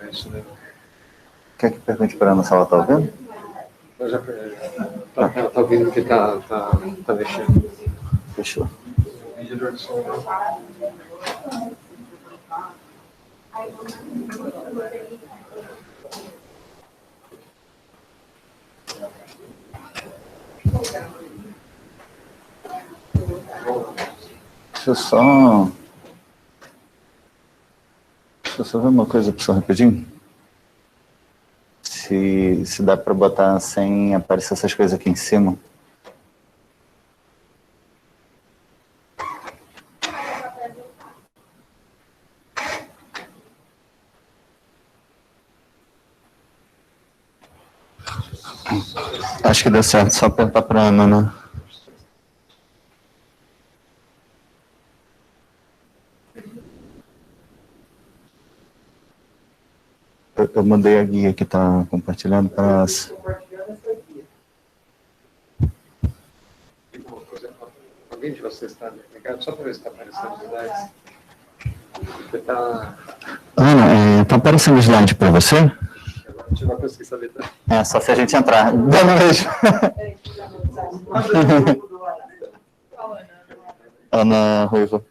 É isso, né? Quer que pergunte para a Ana se ela está ouvindo? Ela está ouvindo porque está mexendo. Fechou. Deixa eu só ver uma coisa, pessoal, rapidinho. Se dá para botar sem aparecer essas coisas aqui em cima. Acho que deu certo, só apertar para a Ana, né? Eu mandei a guia que está compartilhando para as... Alguém de vocês está ligado? Só para ver se está aparecendo os slides. Você está... Ana, está aparecendo o slide para você? A gente vai conseguir saber. É, só se a gente entrar. Dando mesmo. Ana Ruiva.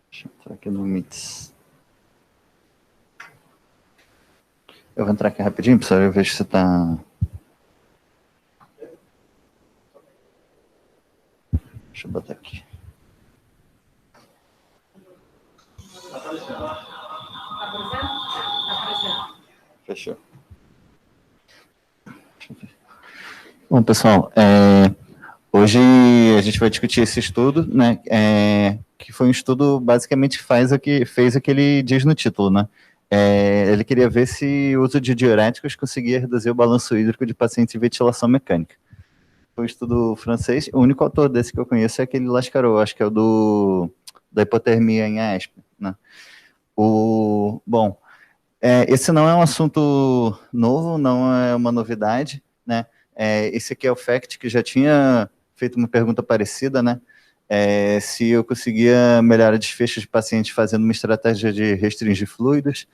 Deixa eu entrar aqui no Meets. Eu vou entrar aqui rapidinho, pessoal, eu vejo se está... Deixa eu botar aqui. Tá aparecendo? Tá aparecendo? Fechou. Deixa eu ver. Bom, pessoal, hoje a gente vai discutir esse estudo, né, que foi um estudo basicamente fez o que ele diz no título, né? Ele queria ver se o uso de diuréticos conseguia reduzir o balanço hídrico de pacientes em ventilação mecânica. Foi um estudo francês, o único autor desse que eu conheço é aquele Lascarot, acho que é o da hipotermia em AESP, né? Bom, esse não é um assunto novo, não é uma novidade, né? Esse aqui é o FACT, que já tinha feito uma pergunta parecida, né? Se eu conseguia melhorar desfechos de pacientes fazendo uma estratégia de restringir fluidos.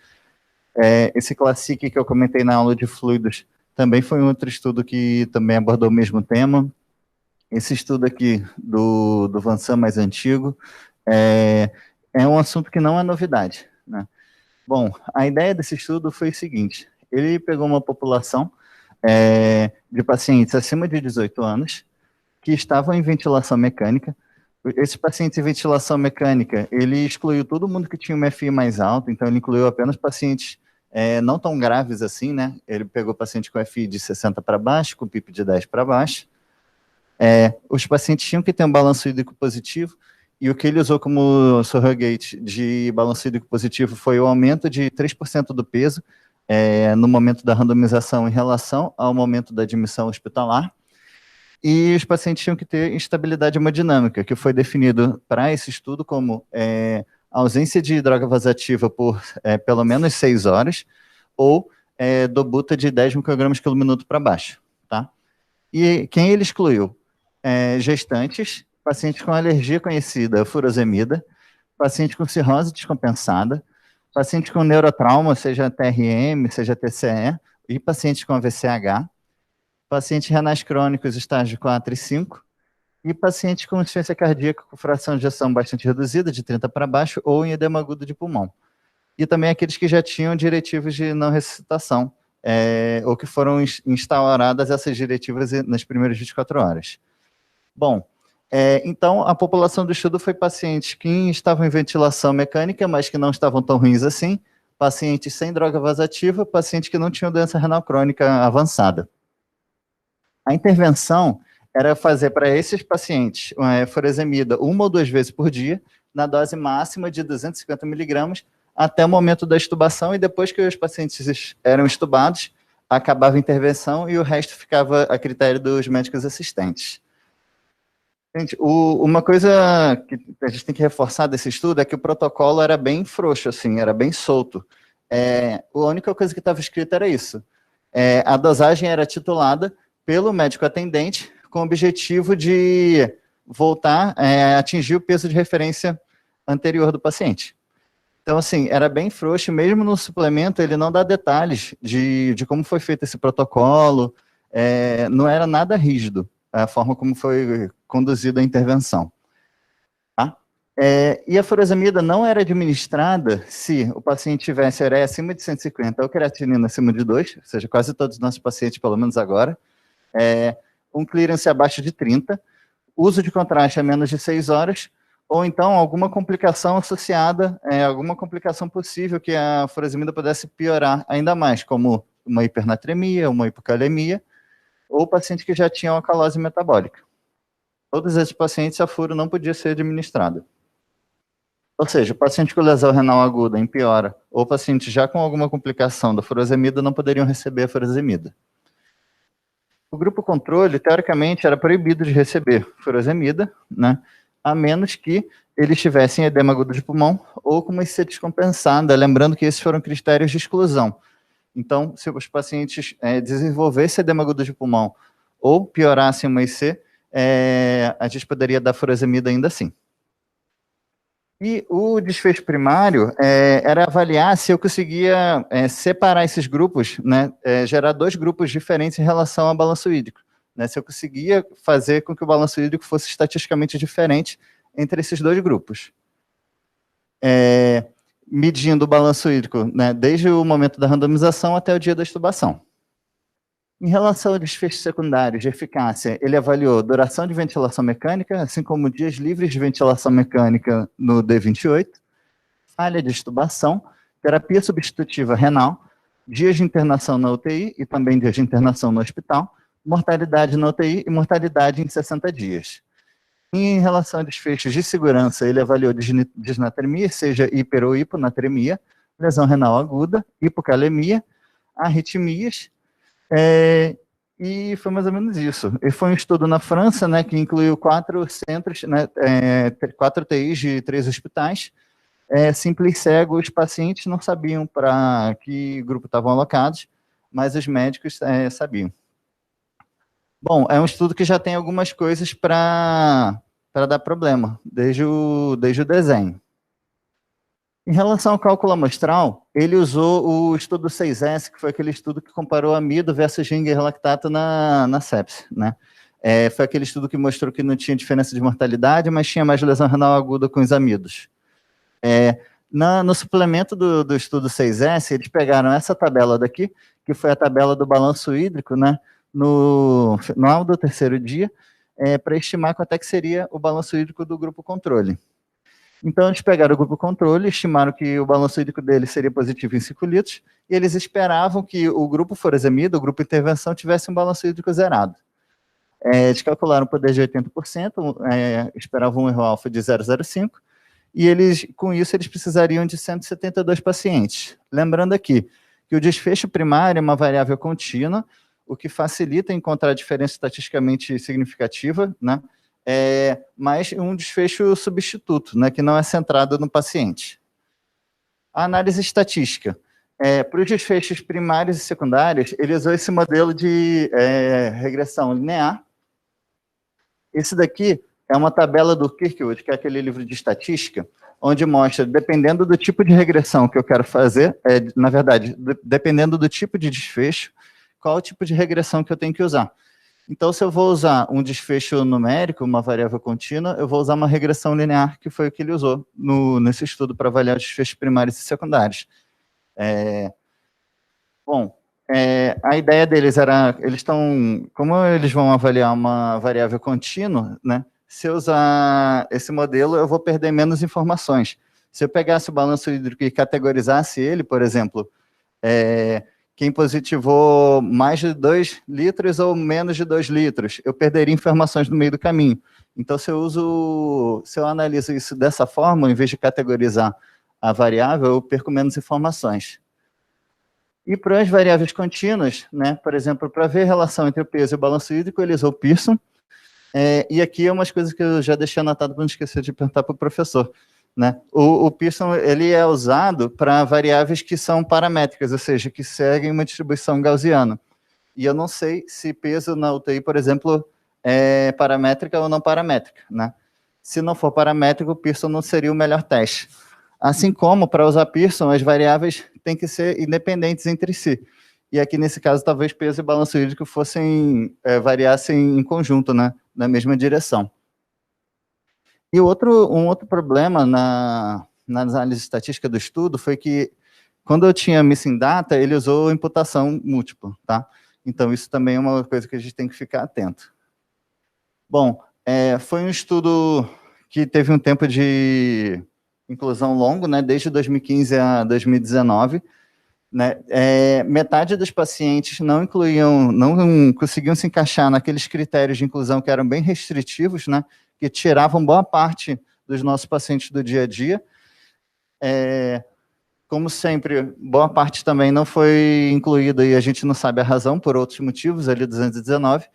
Esse Classic que eu comentei na aula de fluidos também foi um outro estudo que também abordou o mesmo tema. Esse estudo aqui do Vansan mais antigo é um assunto que não é novidade, né? Bom, a ideia desse estudo foi o seguinte: ele pegou uma população de pacientes acima de 18 anos que estavam em ventilação mecânica. Esses pacientes em ventilação mecânica, ele excluiu todo mundo que tinha um FI mais alto, então ele incluiu apenas pacientes não tão graves assim, né? Ele pegou paciente com FI de 60 para baixo, com PIP de 10 para baixo. Os pacientes tinham que ter um balanço hídrico positivo, e o que ele usou como surrogate de balanço hídrico positivo foi o aumento de 3% do peso no momento da randomização em relação ao momento da admissão hospitalar. E os pacientes tinham que ter instabilidade hemodinâmica, que foi definido para esse estudo como ausência de droga vasativa por pelo menos 6 horas, ou dobuta de 10 microgramas por minuto para baixo, tá? E quem ele excluiu? Gestantes, pacientes com alergia conhecida, furosemida, paciente com cirrose descompensada, paciente com neurotrauma, seja TRM, seja TCE, e paciente com AVCH, pacientes renais crônicos, estágio 4 e 5, e pacientes com insuficiência cardíaca com fração de ejeção bastante reduzida, de 30 para baixo, ou em edema agudo de pulmão. E também aqueles que já tinham diretivas de não ressuscitação, ou que foram instauradas essas diretivas nas primeiras 24 horas. Bom, então a população do estudo foi pacientes que estavam em ventilação mecânica, mas que não estavam tão ruins assim, pacientes sem droga vasativa, pacientes que não tinham doença renal crônica avançada. A intervenção era fazer para esses pacientes furosemida 1 ou 2 vezes por dia, na dose máxima de 250 miligramas, até o momento da extubação, e depois que os pacientes eram extubados, acabava a intervenção e o resto ficava a critério dos médicos assistentes. Gente, uma coisa que a gente tem que reforçar desse estudo é que o protocolo era bem frouxo, assim, era bem solto. A única coisa que estava escrita era isso. A dosagem era titulada pelo médico atendente com o objetivo de voltar a atingir o peso de referência anterior do paciente. Então, assim, era bem frouxo, mesmo no suplemento ele não dá detalhes de como foi feito esse protocolo, não era nada rígido a forma como foi conduzida a intervenção. Tá? E a furosemida não era administrada se o paciente tivesse ureia acima de 150 ou creatinina acima de 2, ou seja, quase todos os nossos pacientes, pelo menos agora, um clearance abaixo de 30, uso de contraste a menos de 6 horas, ou então alguma complicação associada, alguma complicação possível que a furosemida pudesse piorar ainda mais, como uma hipernatremia, uma hipocalemia, ou paciente que já tinha uma calose metabólica. Todos esses pacientes, a furo não podia ser administrada. Ou seja, o paciente com lesão renal aguda em piora, ou paciente já com alguma complicação da furosemida, não poderiam receber a furosemida. O grupo controle, teoricamente, era proibido de receber furosemida, né, a menos que eles tivessem edema agudo de pulmão ou com uma IC descompensada, lembrando que esses foram critérios de exclusão. Então, se os pacientes desenvolvessem edema agudo de pulmão ou piorassem uma IC, a gente poderia dar furosemida ainda assim. E o desfecho primário era avaliar se eu conseguia separar esses grupos, né, gerar 2 grupos diferentes em relação ao balanço hídrico. Né, se eu conseguia fazer com que o balanço hídrico fosse estatisticamente diferente entre esses 2 grupos. Medindo o balanço hídrico, né, desde o momento da randomização até o dia da extubação. Em relação a desfechos secundários de eficácia, ele avaliou duração de ventilação mecânica, assim como dias livres de ventilação mecânica no D28, falha de extubação, terapia substitutiva renal, dias de internação na UTI e também dias de internação no hospital, mortalidade na UTI e mortalidade em 60 dias. Em relação a desfechos de segurança, ele avaliou disnatremia, seja hiper ou hiponatremia, lesão renal aguda, hipocalemia, arritmias, e foi mais ou menos isso. E foi um estudo na França, né, que incluiu 4 centros, né, 4 UTIs de 3 hospitais, simples cego, os pacientes não sabiam para que grupo estavam alocados, mas os médicos sabiam. Bom, é um estudo que já tem algumas coisas para dar problema, desde o desenho. Em relação ao cálculo amostral, ele usou o estudo 6S, que foi aquele estudo que comparou amido versus Ginger lactato na sepse, né? Foi aquele estudo que mostrou que não tinha diferença de mortalidade, mas tinha mais lesão renal aguda com os amidos. No suplemento do estudo 6S, eles pegaram essa tabela daqui, que foi a tabela do balanço hídrico, né, no final do 3º dia, para estimar quanto é que seria o balanço hídrico do grupo controle. Então, eles pegaram o grupo controle, estimaram que o balanço hídrico dele seria positivo em 5 litros, e eles esperavam que o grupo furosemida, o grupo intervenção, tivesse um balanço hídrico zerado. Eles calcularam o poder de 80%, esperavam um erro alfa de 0,05, e com isso eles precisariam de 172 pacientes. Lembrando aqui que o desfecho primário é uma variável contínua, o que facilita encontrar a diferença estatisticamente significativa, né? Mas um desfecho substituto, né, que não é centrado no paciente. A análise estatística. Para os desfechos primários e secundários, ele usou esse modelo de regressão linear. Esse daqui é uma tabela do Kirkwood, que é aquele livro de estatística, onde mostra, dependendo do tipo de regressão que eu quero fazer, na verdade, dependendo do tipo de desfecho, qual o tipo de regressão que eu tenho que usar. Então, se eu vou usar um desfecho numérico, uma variável contínua, eu vou usar uma regressão linear, que foi o que ele usou nesse estudo para avaliar os desfechos primários e secundários. A ideia deles era, como eles vão avaliar uma variável contínua, né, se eu usar esse modelo, eu vou perder menos informações. Se eu pegasse o balanço hídrico e categorizasse ele, por exemplo, quem positivou mais de 2 litros ou menos de 2 litros, eu perderia informações no meio do caminho. Então, se eu analiso isso dessa forma, em vez de categorizar a variável, eu perco menos informações. E para as variáveis contínuas, né, por exemplo, para ver a relação entre o peso e o balanço hídrico, ele usou o Pearson. E aqui é umas coisas que eu já deixei anotado para não esquecer de perguntar para o professor. Né? O Pearson ele é usado para variáveis que são paramétricas, ou seja, que seguem uma distribuição gaussiana. E eu não sei se peso na UTI, por exemplo, é paramétrica ou não paramétrica. Né? Se não for paramétrico, o Pearson não seria o melhor teste. Assim como, para usar Pearson, as variáveis têm que ser independentes entre si. E aqui, nesse caso, talvez peso e balanço hídrico variassem em conjunto, né? Na mesma direção. E um outro problema na análise estatística do estudo foi que, quando eu tinha missing data, ele usou imputação múltipla, tá? Então, isso também é uma coisa que a gente tem que ficar atento. Bom, foi um estudo que teve um tempo de inclusão longo, né? Desde 2015 a 2019. Né? Metade dos pacientes não conseguiam se encaixar naqueles critérios de inclusão que eram bem restritivos, né? Que tiravam boa parte dos nossos pacientes do dia a dia. Como sempre, boa parte também não foi incluída e a gente não sabe a razão, por outros motivos, ali 219.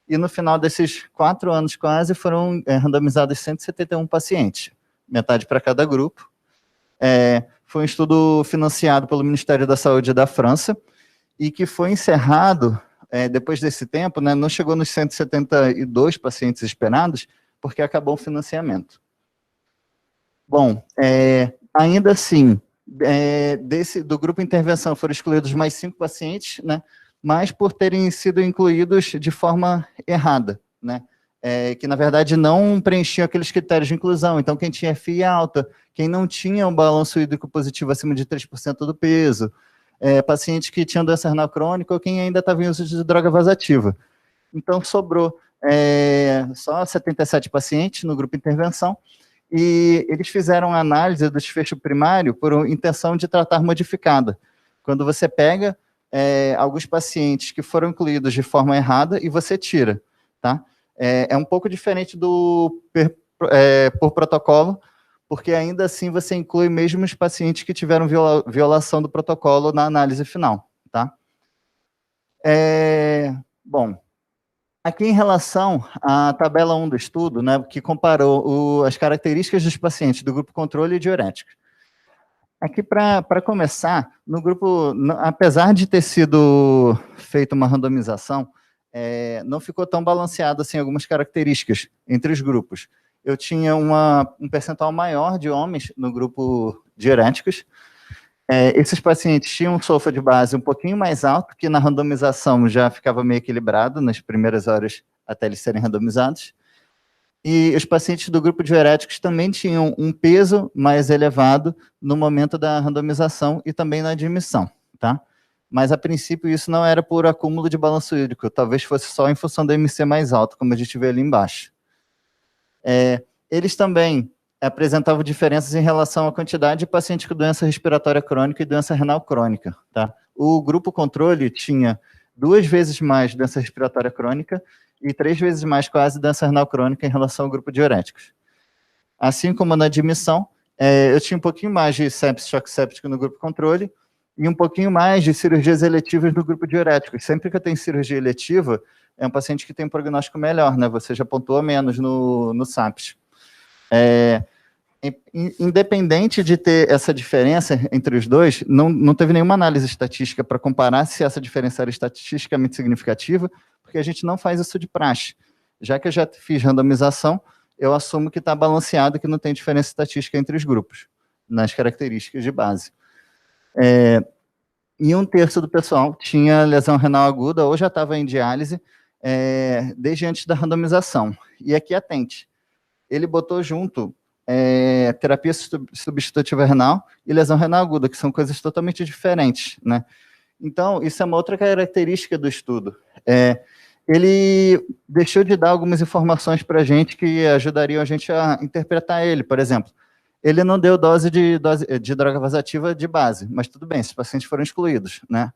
E no final desses 4 anos quase, foram randomizados 171 pacientes, metade para cada grupo. Foi um estudo financiado pelo Ministério da Saúde da França e que foi encerrado depois desse tempo, né, não chegou nos 172 pacientes esperados, porque acabou o financiamento. Bom, ainda assim, do grupo intervenção foram excluídos mais 5 pacientes, né, mas por terem sido incluídos de forma errada, né, que na verdade não preenchiam aqueles critérios de inclusão. Então, quem tinha FI alta, quem não tinha um balanço hídrico positivo acima de 3% do peso, pacientes que tinham doença renal crônica ou quem ainda estava em uso de droga vasativa. Então, sobrou só 77 pacientes no grupo intervenção, e eles fizeram a análise do desfecho primário por intenção de tratar modificada. Quando você pega alguns pacientes que foram incluídos de forma errada e você tira, tá? É um pouco diferente do por protocolo, porque ainda assim você inclui mesmo os pacientes que tiveram violação do protocolo na análise final, tá? Bom, aqui em relação à tabela 1 do estudo, né, que comparou as características dos pacientes do grupo controle e diurético. Aqui, para começar, no grupo, apesar de ter sido feita uma randomização, não ficou tão balanceado assim algumas características entre os grupos. Eu tinha um percentual maior de homens no grupo diuréticos. Esses pacientes tinham um sulfa de base um pouquinho mais alto, que na randomização já ficava meio equilibrado nas primeiras horas até eles serem randomizados. E os pacientes do grupo diuréticos também tinham um peso mais elevado no momento da randomização e também na admissão, tá? Mas, a princípio, isso não era por acúmulo de balanço hídrico, talvez fosse só em função do MC mais alto, como a gente vê ali embaixo. Eles também apresentavam diferenças em relação à quantidade de pacientes com doença respiratória crônica e doença renal crônica, tá? O grupo controle tinha 2 vezes mais doença respiratória crônica e 3 vezes mais quase doença renal crônica em relação ao grupo diuréticos. Assim como na admissão, eu tinha um pouquinho mais de sepsis, choque séptico no grupo controle e um pouquinho mais de cirurgias eletivas no grupo diurético. Sempre que eu tenho cirurgia eletiva, é um paciente que tem um prognóstico melhor, né? Você já pontua menos no SAPS. Independente de ter essa diferença entre os dois, não teve nenhuma análise estatística para comparar se essa diferença era estatisticamente significativa, porque a gente não faz isso de praxe. Já que eu já fiz randomização, eu assumo que está balanceado, que não tem diferença estatística entre os grupos, nas características de base. E 1/3 do pessoal tinha lesão renal aguda ou já estava em diálise desde antes da randomização. E aqui, atente, ele botou junto terapia substitutiva renal e lesão renal aguda, que são coisas totalmente diferentes, né? Então, isso é uma outra característica do estudo. Ele deixou de dar algumas informações para a gente que ajudariam a gente a interpretar ele. Por exemplo, ele não deu dose de droga vasativa de base, mas tudo bem, esses pacientes foram excluídos, né?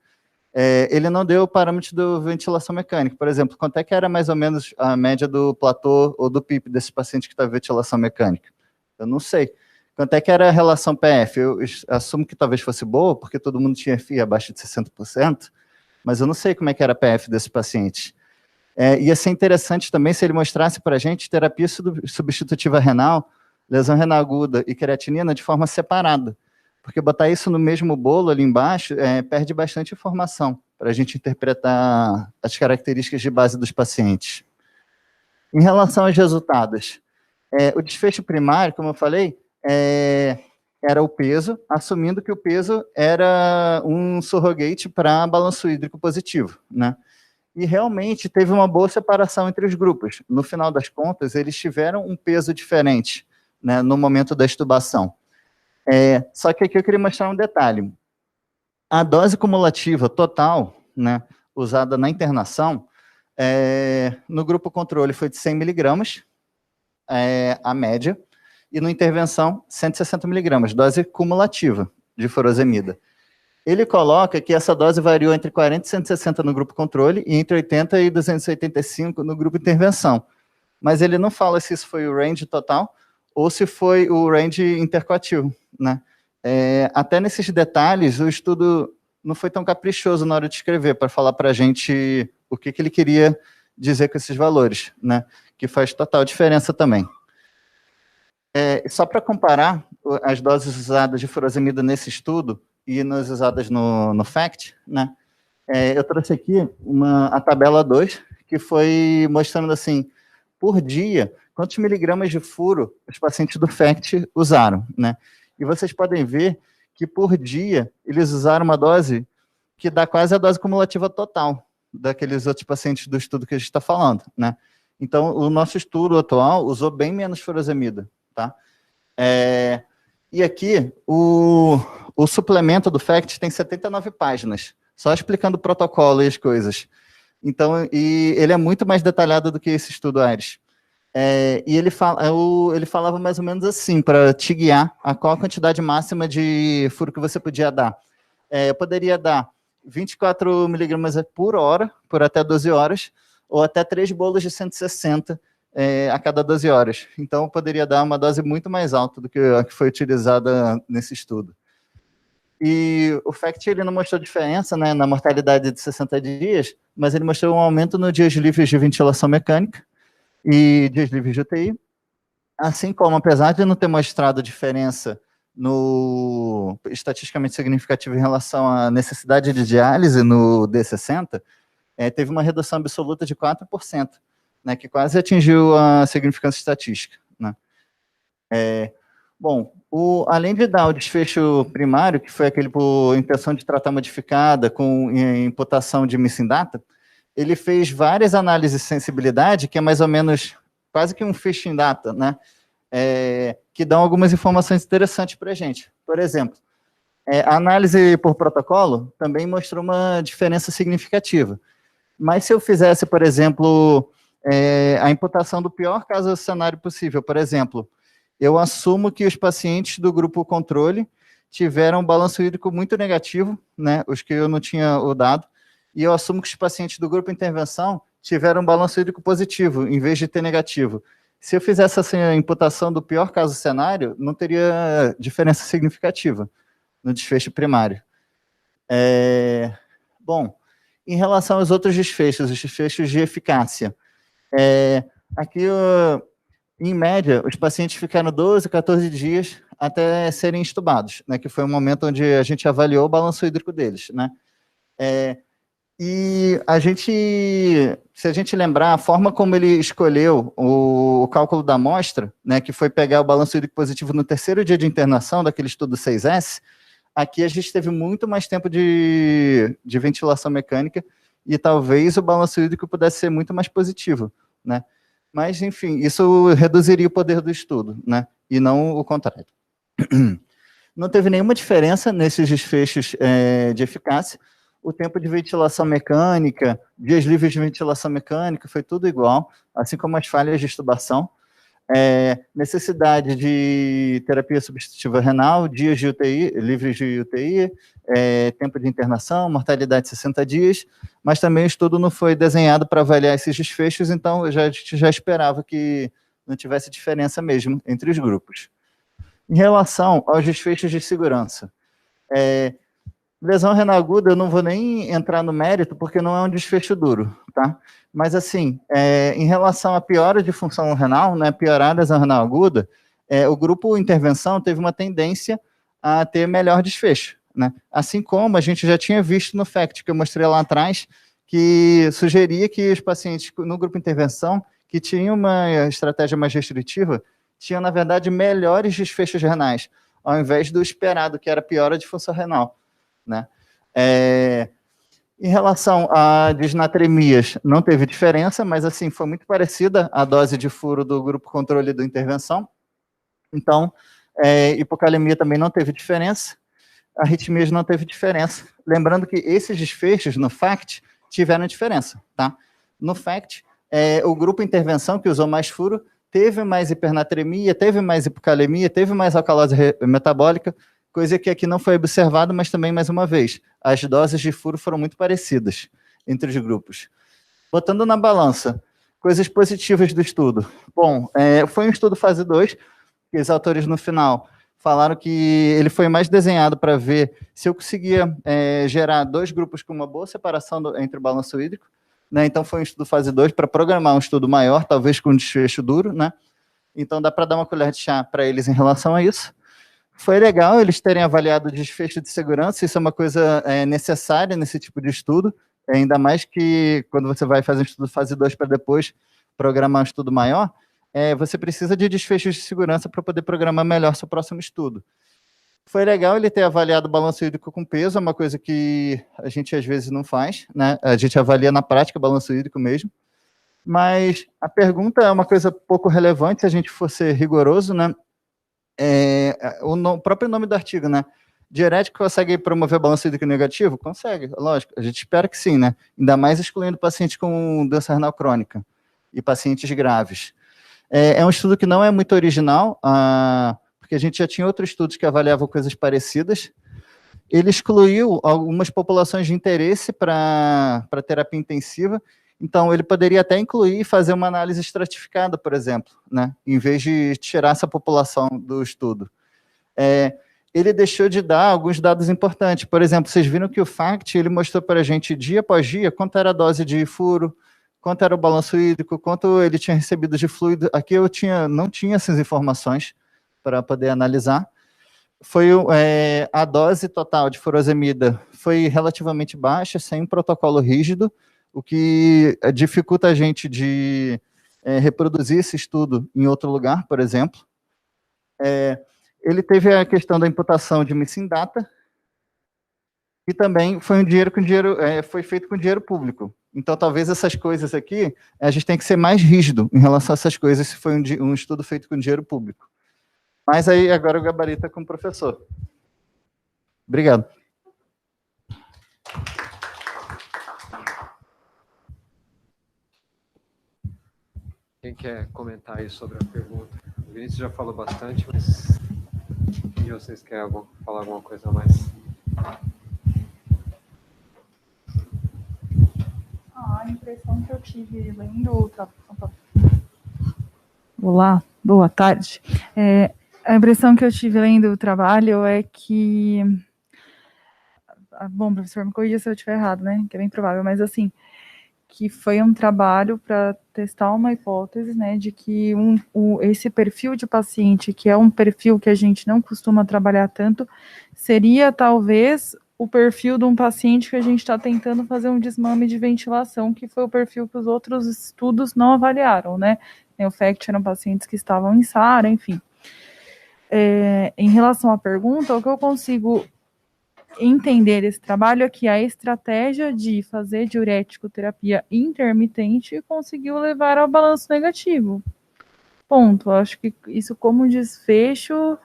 Ele não deu o parâmetro de ventilação mecânica. Por exemplo, quanto é que era mais ou menos a média do platô ou do PIP desses pacientes que estavam em ventilação mecânica? Eu não sei. Quanto é que era a relação PF? Eu assumo que talvez fosse boa, porque todo mundo tinha FI abaixo de 60%, mas eu não sei como é que era a PF desses pacientes. Ia ser interessante também se ele mostrasse para a gente terapia substitutiva renal, lesão renal aguda e creatinina de forma separada, porque botar isso no mesmo bolo ali embaixo perde bastante informação para a gente interpretar as características de base dos pacientes. Em relação aos resultados, o desfecho primário, como eu falei, era o peso, assumindo que o peso era um surrogate para balanço hídrico positivo, né? E realmente teve uma boa separação entre os grupos. No final das contas, eles tiveram um peso diferente, né, no momento da extubação. Só que aqui eu queria mostrar um detalhe. A dose cumulativa total, né, usada na internação, no grupo controle foi de 100 miligramas, a média, e na intervenção, 160 miligramas, dose cumulativa de furosemida. Ele coloca que essa dose variou entre 40 e 160 no grupo controle e entre 80 e 285 no grupo intervenção. Mas ele não fala se isso foi o range total ou se foi o range intercoativo, né? Até nesses detalhes, o estudo não foi tão caprichoso na hora de escrever, para falar para a gente o que ele queria dizer com esses valores, né? Que faz total diferença também. Só para comparar as doses usadas de furosemida nesse estudo e nas usadas no FACT, né? Eu trouxe aqui a tabela 2, que foi mostrando assim, por dia, quantos miligramas de furo os pacientes do FACT usaram, né? E vocês podem ver que por dia eles usaram uma dose que dá quase a dose cumulativa total daqueles outros pacientes do estudo que a gente está falando, né? Então, o nosso estudo atual usou bem menos furosemida, tá? E aqui, o suplemento do FACT tem 79 páginas, só explicando o protocolo e as coisas. Então, e ele é muito mais detalhado do que esse estudo ARES. E ele falava mais ou menos assim, para te guiar a qual a quantidade máxima de furo que você podia dar. Eu poderia dar 24 miligramas por hora, por até 12 horas, ou até 3 bolos de 160 a cada 12 horas. Então, eu poderia dar uma dose muito mais alta do que a que foi utilizada nesse estudo. E o FACT ele não mostrou diferença, né, na mortalidade de 60 dias, mas ele mostrou um aumento nos dias livres de ventilação mecânica e dias livres de UTI, assim como, apesar de não ter mostrado diferença estatisticamente significativa em relação à necessidade de diálise no D60, teve uma redução absoluta de 4%, né, que quase atingiu a significância estatística, né. Bom, além de dar o desfecho primário, que foi aquele por intenção de tratar modificada com imputação de missing data, ele fez várias análises de sensibilidade, que é mais ou menos quase que um fishing data, né? Que dão algumas informações interessantes para a gente. Por exemplo, a análise por protocolo também mostrou uma diferença significativa. Mas se eu fizesse, por exemplo, a imputação do pior caso cenário possível, por exemplo, eu assumo que os pacientes do grupo controle tiveram um balanço hídrico muito negativo, né, os que eu não tinha o dado, e eu assumo que os pacientes do grupo intervenção tiveram um balanço hídrico positivo, em vez de ter negativo. Se eu fizesse assim, a imputação do pior caso cenário, não teria diferença significativa no desfecho primário. Bom, em relação aos outros desfechos, os desfechos de eficácia, aqui, em média, os pacientes ficaram 12, 14 dias até serem estubados, né, que foi o momento onde a gente avaliou o balanço hídrico deles, né. E se a gente lembrar, a forma como ele escolheu o cálculo da amostra, né, que foi pegar o balanço hídrico positivo no terceiro dia de internação daquele estudo 6S, aqui a gente teve muito mais tempo de ventilação mecânica e talvez o balanço hídrico pudesse ser muito mais positivo, né. Mas, enfim, isso reduziria o poder do estudo, né, e não o contrário. Não teve nenhuma diferença nesses desfechos de eficácia. O tempo de ventilação mecânica, dias livres de ventilação mecânica, foi tudo igual, assim como as falhas de extubação. Necessidade de terapia substitutiva renal, dias de UTI, livres de UTI, tempo de internação, mortalidade de 60 dias, mas também o estudo não foi desenhado para avaliar esses desfechos, então a gente já esperava que não tivesse diferença mesmo entre os grupos. Em relação aos desfechos de segurança, lesão renal aguda, eu não vou nem entrar no mérito, porque não é um desfecho duro, tá? Mas, assim, em relação à piora de função renal, né, piorar a lesão renal aguda, o grupo intervenção teve uma tendência a ter melhor desfecho, né? Assim como a gente já tinha visto no FACT, que eu mostrei lá atrás, que sugeria que os pacientes no grupo intervenção, que tinham uma estratégia mais restritiva, tinham, na verdade, melhores desfechos renais, ao invés do esperado, que era piora de função renal, né? Em relação a disnatremias, não teve diferença, mas assim, foi muito parecida a dose de furo do grupo controle da intervenção. Então, hipocalemia também não teve diferença, arritmias não teve diferença. Lembrando que esses desfechos no FACT tiveram diferença, tá? No FACT, o grupo intervenção que usou mais furo teve mais hipernatremia, teve mais hipocalemia, teve mais alcalose metabólica, coisa que aqui não foi observado, mas também, mais uma vez, as doses de furo foram muito parecidas entre os grupos. Botando na balança, coisas positivas do estudo. Bom, foi um estudo fase 2, que os autores no final falaram que ele foi mais desenhado para ver se eu conseguia gerar 2 grupos com uma boa separação entre o balanço hídrico, né? Então foi um estudo fase 2 para programar um estudo maior, talvez com um desfecho duro, né? Então dá para dar uma colher de chá para eles em relação a isso. Foi legal eles terem avaliado o desfecho de segurança, isso é uma coisa necessária nesse tipo de estudo, ainda mais que quando você vai fazer um estudo fase 2 para depois programar um estudo maior, você precisa de desfechos de segurança para poder programar melhor seu próximo estudo. Foi legal ele ter avaliado o balanço hídrico com peso, é uma coisa que a gente às vezes não faz, né? A gente avalia na prática o balanço hídrico mesmo, mas a pergunta é uma coisa pouco relevante se a gente for ser rigoroso, né? O próprio nome do artigo, né? Diurético consegue promover balanço hídrico negativo? Consegue, lógico. A gente espera que sim, né? Ainda mais excluindo pacientes com doença renal crônica e pacientes graves. É um estudo que não é muito original, porque a gente já tinha outros estudos que avaliavam coisas parecidas. Ele excluiu algumas populações de interesse para terapia intensiva, então ele poderia até incluir e fazer uma análise estratificada, por exemplo, né, em vez de tirar essa população do estudo. Ele deixou de dar alguns dados importantes. Por exemplo, vocês viram que o FACT ele mostrou para a gente dia após dia quanto era a dose de furo, quanto era o balanço hídrico, quanto ele tinha recebido de fluido. Aqui eu não tinha essas informações para poder analisar. A dose total de furosemida foi relativamente baixa, sem um protocolo rígido, o que dificulta a gente de reproduzir esse estudo em outro lugar, por exemplo. Ele teve a questão da imputação de missing data, e também foi foi feito com dinheiro público. Então, talvez essas coisas aqui, a gente tem que ser mais rígido em relação a essas coisas, se foi um estudo feito com dinheiro público. Mas aí, agora o gabarito é com o professor. Obrigado. Quem quer comentar aí sobre a pergunta? O Vinícius já falou bastante, mas quem de vocês quer falar alguma coisa a mais? A impressão que eu tive lendo... Olá, boa tarde. A impressão que eu tive lendo o trabalho é que... Bom, professor, me corrija se eu estiver errado, né? Que é bem provável, mas assim, que foi um trabalho para testar uma hipótese, né, de que esse perfil de paciente, que é um perfil que a gente não costuma trabalhar tanto, seria talvez o perfil de um paciente que a gente está tentando fazer um desmame de ventilação, que foi o perfil que os outros estudos não avaliaram, né? O FACT eram pacientes que estavam em SARA, enfim. Em relação à pergunta, o que eu consigo entender desse trabalho é que a estratégia de fazer diurético terapia intermitente conseguiu levar ao balanço negativo. Ponto. Acho que isso como desfecho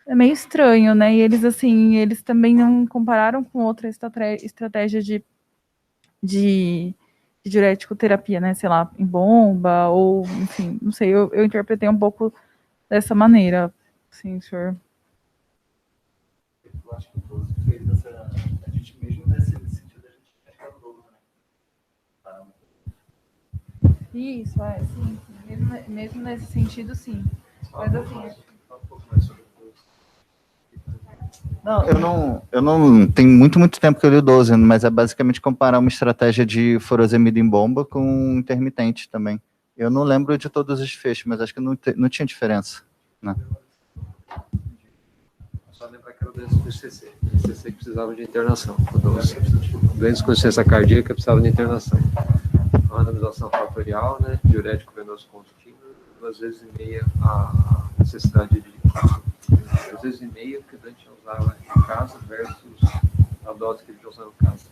é meio estranho, né? E eles também não compararam com outra estratégia de diurético terapia, né? Sei lá, em bomba, ou, enfim, não sei, eu interpretei um pouco dessa maneira. Sim, senhor. Eu acho que o Pouso fez a gente mesmo nesse sentido, a gente é novo, né? Isso, sim. Mesmo nesse sentido, sim. Mas assim... Fala um pouco mais sobre o Não, eu não tem muito tempo que eu li o 12, mas é basicamente comparar uma estratégia de furosemida em bomba com intermitente também. Eu não lembro de todos os desfechos, mas acho que não tinha diferença, né? Só lembrar que era doença do ICC. ICC que precisava de internação. Doença com insuficiência cardíaca precisava de internação. Uma randomização fatorial, né? Diurético venoso contínuo, 2 vezes e meia a necessidade de 2 vezes e meia que o Dante usava em casa versus a dose que ele usava em casa.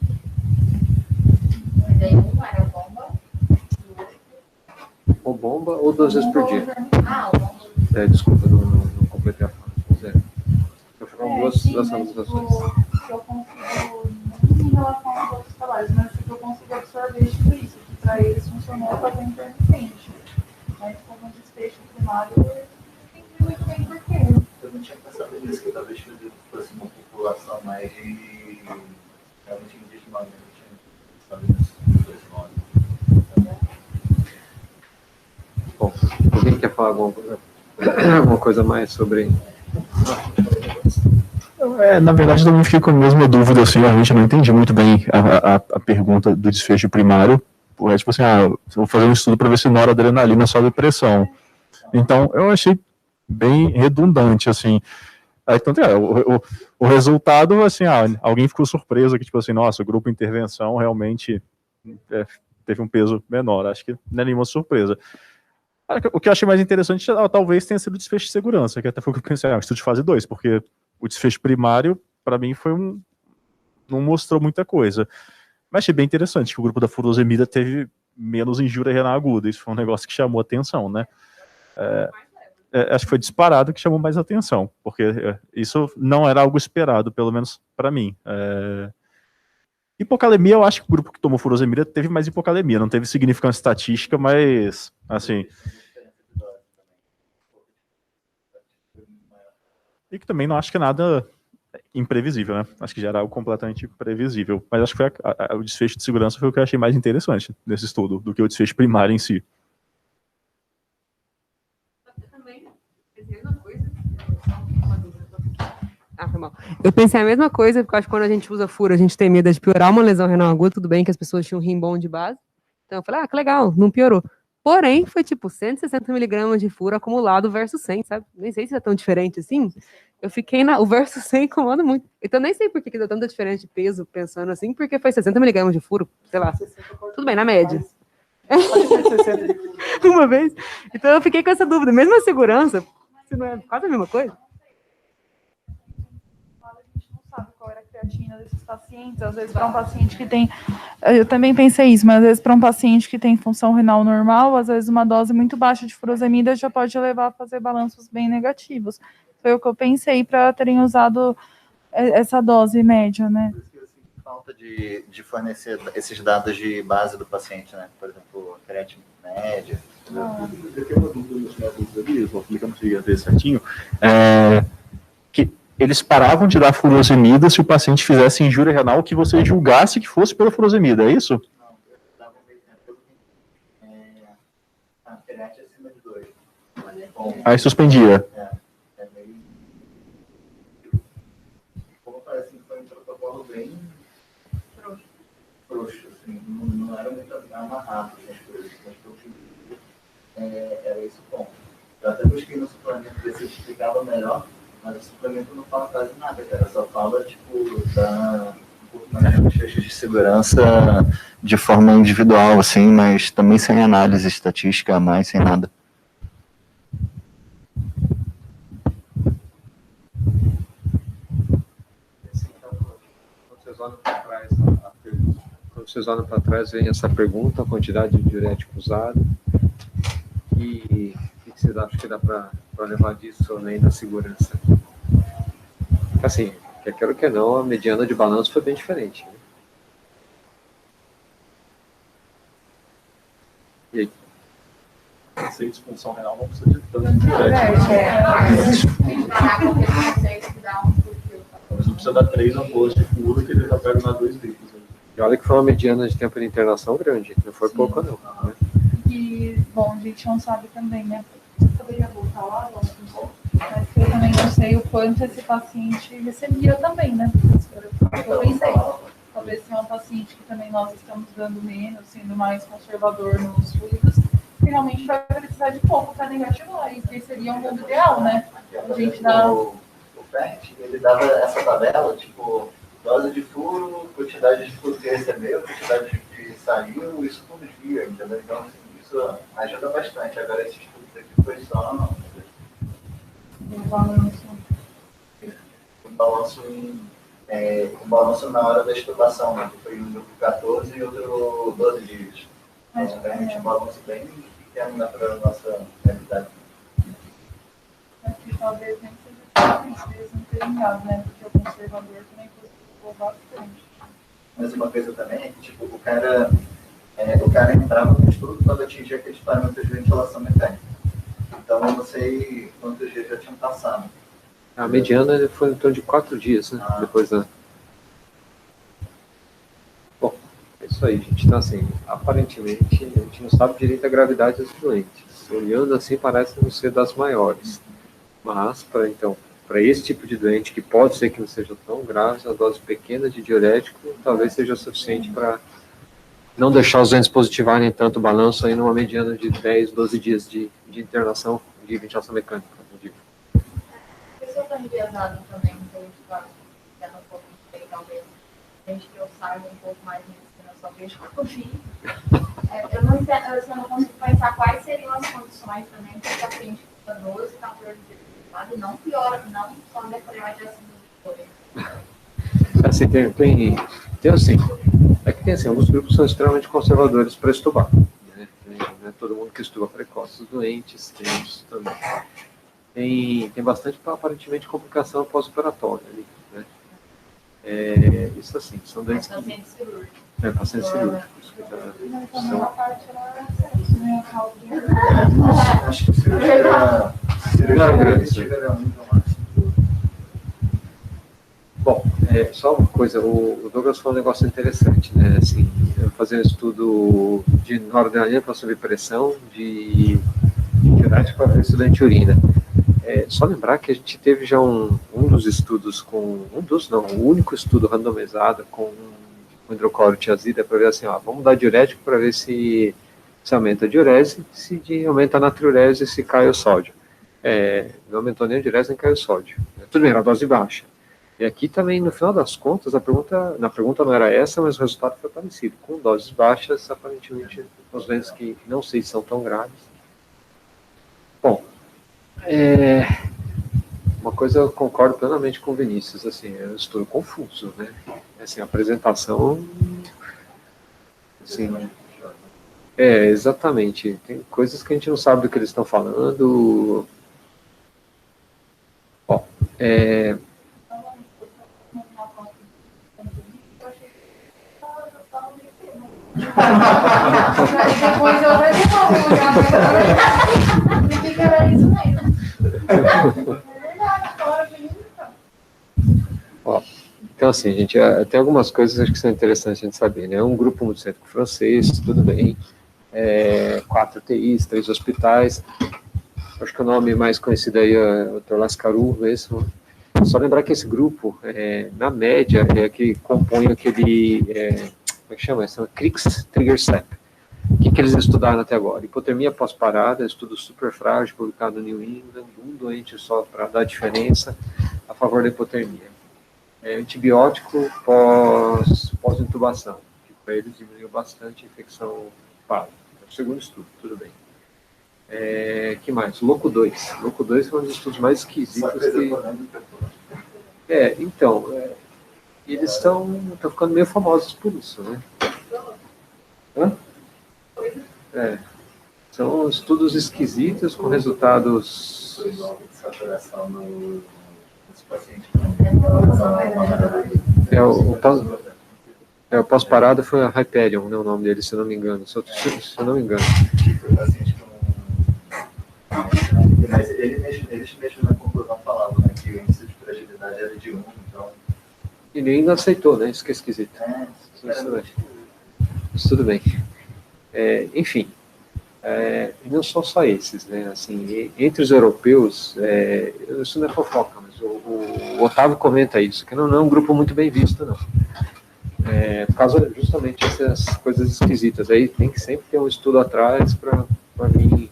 Daí um era bomba. Ou bomba ou 2 vezes por dia. Ah, o bomba. Desculpa, não completei a fala. Eu foram duas randomizações. Que eu consigo, não em relação aos outros trabalhos, mas que eu consigo absorver tudo isso, que para eles funcionou fazer intermitente. Mas como desfecho primário, eu não entendi muito bem por quê. Eu não tinha pensado nisso, que talvez fosse uma população mais de realmente indígena, não tinha pensado nisso. Bom, alguém quer falar alguma coisa mais sobre... Na verdade, eu também fiquei com a mesma dúvida, assim, a gente não entendi muito bem a pergunta do desfecho primário. É tipo assim, vou fazer um estudo para ver se noradrenalina sobe pressão. Então, eu achei bem redundante, assim. Então, o resultado, assim, alguém ficou surpreso que, tipo assim, nossa, o grupo intervenção realmente teve um peso menor. Acho que não é nenhuma surpresa. O que eu achei mais interessante, talvez tenha sido o desfecho de segurança, que até foi o que eu pensei, estudo de fase 2, porque o desfecho primário, para mim, não mostrou muita coisa. Mas achei bem interessante que o grupo da furosemida teve menos injúria renal aguda. Isso foi um negócio que chamou atenção, né? Acho que foi disparado que chamou mais atenção, porque isso não era algo esperado, pelo menos para mim. Hipocalemia, eu acho que o grupo que tomou furosemida teve mais hipocalemia, não teve significância estatística, mas, assim... E que também não acho que é nada imprevisível, né? Acho que já era algo completamente previsível. Mas acho que foi o desfecho de segurança foi o que eu achei mais interessante nesse estudo, do que o desfecho primário em si. Eu pensei a mesma coisa, porque eu acho que quando a gente usa furo, a gente tem medo de piorar uma lesão renal aguda, tudo bem que as pessoas tinham rim bom de base. Então eu falei, que legal, não piorou. Porém, foi tipo 160 miligramas de furo acumulado versus 100, sabe? Nem sei se é tão diferente assim. Eu fiquei o versus 100 incomoda muito. Então nem sei por que deu tanta diferença de peso pensando assim, porque foi 60 miligramas de furo, sei lá. Tudo bem, na média. Uma vez. Então eu fiquei com essa dúvida. Mesmo a segurança, se não é quase a mesma coisa. Sabe qual era a creatina desses pacientes, às vezes para um paciente que tem, eu também pensei isso, mas às vezes para um paciente que tem função renal normal, às vezes uma dose muito baixa de furosemida já pode levar a fazer balanços bem negativos. Foi o que eu pensei para terem usado essa dose média, né? Por isso que eu sinto falta de fornecer esses dados de base do paciente, né? Por exemplo, creatina média. Eu tenho uma dúvida, vou explicar no seguinte certinho. Que eles paravam de dar furosemida se o paciente fizesse injúria renal que você julgasse que fosse pela furosemida, é isso? Não, eu dava um exemplo. A creatina acima de 2. Aí suspendia. Como parece que foi um protocolo bem frouxo, assim, não era muito amarrado as coisas, mas era esse o ponto. Eu até busquei no suplemento ver se explicava melhor, mas o suplemento não fala quase nada, cara. Só fala, da um pouco mais de desfechos de segurança de forma individual, assim, mas também sem análise estatística a mais, sem nada. Quando vocês olham para trás, vem essa pergunta, a quantidade de diurético usado, e o que vocês acham que dá para levar disso além da segurança? Assim, quer queira ou que não, a mediana de balanço foi bem diferente, né? E aí? Sem disfunção renal não precisa de tanto mas não precisa dar 3 ampolas de furo que ele já pega na 2 litros. E olha que foi uma mediana de tempo de internação grande, não foi pouco não. Né? E, bom, a gente não sabe também, né? Você poderia voltar lá, Mas eu também não sei o quanto esse paciente recebia também, né? Eu pensei, talvez seja um paciente que também nós estamos dando menos, sendo mais conservador nos fluidos, que realmente vai precisar de pouco para negativar, e que seria um mundo ideal, né? A gente dá... O PET, ele dava essa tabela, tipo, dose de furo, quantidade de furo que recebeu, quantidade que saiu, isso todo dia, entendeu? Então, assim, isso ajuda bastante. Agora, esse estudo aqui foi só um balanço na hora da estubação, né? Que foi um grupo 14 e outro 12 dias. Então, realmente um balanço bem pequeno, né, para a nossa realidade. Aqui talvez nem seja vocês não terem dado, né? Porque o conservador também custou bastante. Mas uma coisa também é que, tipo, o cara entrava no estudo quando atingia aqueles parâmetros de ventilação mecânica. Então, eu não sei quantos dias já tinham passado. A mediana foi em torno de 4 dias, né? Depois da... Bom, é isso aí, gente. Então, assim, aparentemente, a gente não sabe direito a gravidade dos doentes. Olhando assim, parece não ser das maiores. Mas, para esse tipo de doente, que pode ser que não seja tão grave, a dose pequena de diurético talvez seja suficiente para não deixar os doentes positivarem tanto balanço aí numa mediana de 10, 12 dias de internação de ventilação mecânica. A pessoa está enviesada também, então, já não pouco bem, talvez, desde que eu saiba um pouco mais de medicina, eu só vejo Covid. Eu não entendo, eu não consigo pensar quais seriam as condições também que o paciente fica 12, 14 dias e não piora, não só decorrer mais de assim. Assim, tem assim, é que tem assim, alguns grupos são extremamente conservadores para estubar, né? Não é todo mundo que estuba precoce, os doentes tem isso também. Tem bastante, Mas aparentemente, complicação pós-operatória ali, né? Isso assim, são doentes que... paciente cirúrgico. Pacientes cirúrgicos. Também a parte era sexo, né? Acho que cirurgia Bom, só uma coisa, o Douglas falou um negócio interessante, né? Assim, eu fazer um estudo de noradrenalina para subir pressão, de diurético para ver estudante urina. Só lembrar que a gente teve já um dos estudos o único estudo randomizado com hidrocloro tiazida para ver assim, vamos dar diurético para ver se aumenta a diurese, se aumenta a natriurese, se cai o sódio. Não aumentou nem a diurese, nem caiu o sódio. Tudo bem, era dose baixa. E aqui também, no final das contas, na pergunta não era essa, mas o resultado foi parecido. Com doses baixas, aparentemente, os doentes que não sei se são tão graves. Bom, uma coisa eu concordo plenamente com o Vinícius, assim, é um estudo confuso, né? Assim, a apresentação, assim, exatamente, tem coisas que a gente não sabe do que eles estão falando. Bom, Depois eu vou de que era isso mesmo. Então, assim, gente, tem algumas coisas que são interessantes a gente saber, né? Um grupo multicêntrico francês, tudo bem, 4 TIs, 3 hospitais, acho que o nome mais conhecido aí é o Dr. Lascaru mesmo. Só lembrar que esse grupo, na média, que compõe aquele, como é que chama? Essa CRICS Trigger SEP. O que eles estudaram até agora? Hipotermia pós-parada, estudo super frágil, publicado no New England, um doente só para dar diferença a favor da hipotermia. Antibiótico pós-intubação, que para eles diminuiu bastante a infecção pálida. É o segundo estudo, tudo bem. Que mais? Loco 2. Loco 2 foi um dos estudos mais esquisitos que... eles estão ficando meio famosos por isso, né? São estudos esquisitos com resultados... O pós-parada foi a Hyperion, né, o nome dele, se eu não me engano. Se eu não me engano. Mas eles mesmos na conclusão falavam, né, que o índice de fragilidade era de 1, então... E nem ainda aceitou, né? Isso que é esquisito. Isso tudo bem. Enfim. E não são só esses, né? Assim, entre os europeus, isso não é fofoca, mas o Otávio comenta isso, que não é um grupo muito bem visto, não. Por causa justamente dessas coisas esquisitas. Aí tem que sempre ter um estudo atrás para vir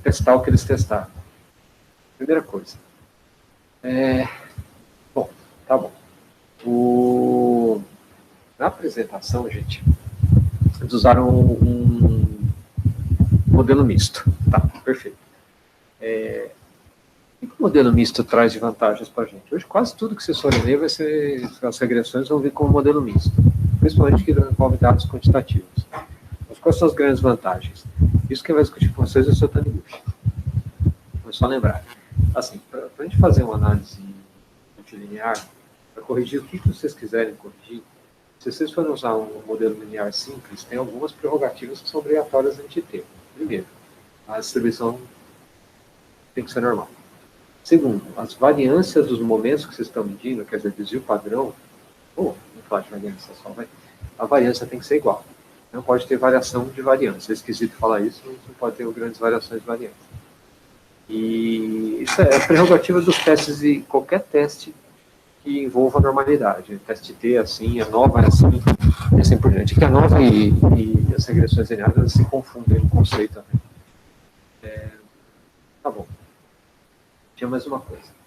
testar o que eles testaram. Primeira coisa. Bom, tá bom. Na apresentação, gente, eles usaram um modelo misto. Tá, perfeito. O que o modelo misto traz de vantagens para a gente? Hoje, quase tudo que vocês forem ler, as regressões vão vir como modelo misto, principalmente que envolve dados quantitativos. Mas quais são as grandes vantagens? Isso quem vai discutir com vocês é o seu Taniguchi. Vou só lembrar. Assim, para a gente fazer uma análise multilinear, para corrigir o que vocês quiserem corrigir, se vocês forem usar um modelo linear simples, tem algumas prerrogativas que são obrigatórias a gente ter. Primeiro, a distribuição tem que ser normal. Segundo, as variâncias dos momentos que vocês estão medindo, quer dizer, desvio padrão, não falar de variância só, a variância tem que ser igual. Não pode ter variação de variância. É esquisito falar isso, não pode ter grandes variações de variância. E isso é a prerrogativa dos testes, e qualquer teste que envolva a normalidade. Teste T, assim, a nova é assim, e assim por diante. Que a nova e as regressões lineares se confundem no conceito também. Tá bom. Tinha mais uma coisa.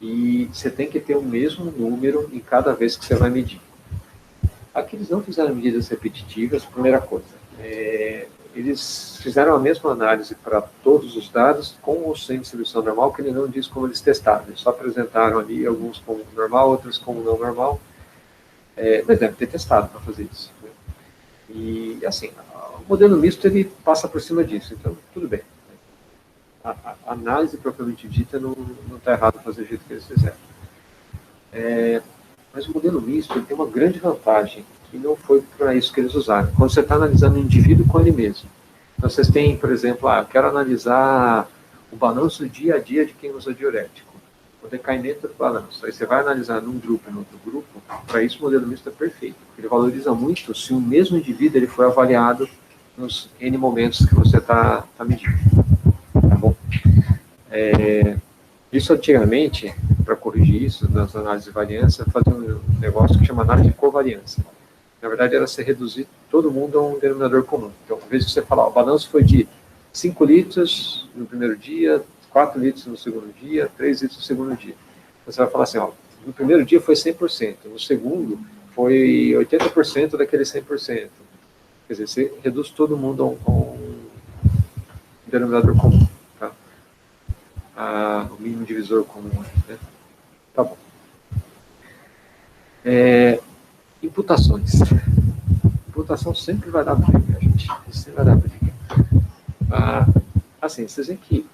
E você tem que ter o mesmo número em cada vez que você vai medir. Aqui eles não fizeram medidas repetitivas, primeira coisa. Eles fizeram a mesma análise para todos os dados, com ou sem distribuição normal, que ele não diz como eles testaram. Eles só apresentaram ali alguns como normal, outros como não normal. Mas deve ter testado para fazer isso. Né? E, assim, o modelo misto, ele passa por cima disso, então tudo bem. A análise propriamente dita não está errado fazer do jeito que eles fizeram. Mas o modelo misto ele tem uma grande vantagem, que não foi para isso que eles usaram. Quando você está analisando o indivíduo com ele mesmo. Então, vocês têm, por exemplo, eu quero analisar o balanço dia a dia de quem usa diurético, o decaimento do balanço. Aí você vai analisar num grupo e no outro grupo, para isso o modelo misto é perfeito. Ele valoriza muito se o mesmo indivíduo ele foi avaliado nos N momentos que você está medindo. Tá bom? Isso antigamente, para corrigir isso, nas análises de variância, fazia um negócio que chama análise de covariância. Na verdade, era você reduzir todo mundo a um denominador comum. Então, ao invés de você falar, o balanço foi de 5 litros no primeiro dia, 4 litros no segundo dia, 3 litros no segundo dia. Você vai falar assim, no primeiro dia foi 100%, no segundo foi 80% daquele 100%. Quer dizer, você reduz todo mundo a um denominador comum. O mínimo divisor comum. Né? Tá bom. Imputações. Imputação sempre vai dar briga, gente. Sempre vai dar briga. Assim, vocês veem que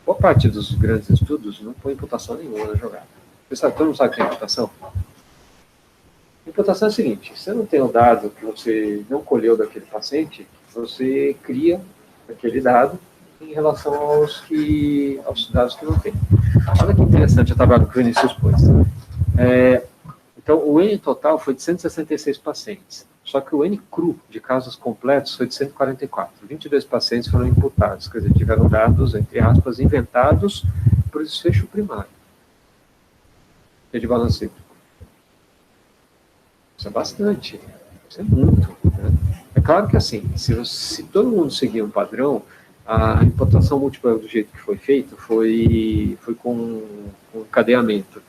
boa parte dos grandes estudos não põe imputação nenhuma na jogada. Todo mundo sabe o que é imputação? Imputação é o seguinte, você não tem um dado que você não colheu daquele paciente, você cria aquele dado em relação aos dados que não tem. Olha que interessante a tabela que o Vinícius pôs. Então, o N total foi de 166 pacientes, só que o N cru de casos completos foi de 144. 22 pacientes foram imputados, quer dizer, tiveram dados, entre aspas, inventados por desfecho primário, que é de balanço cíclico. Isso é bastante, isso é muito. Né? É claro que, assim, se todo mundo seguir um padrão, a imputação múltipla do jeito que foi feito foi com encadeamento.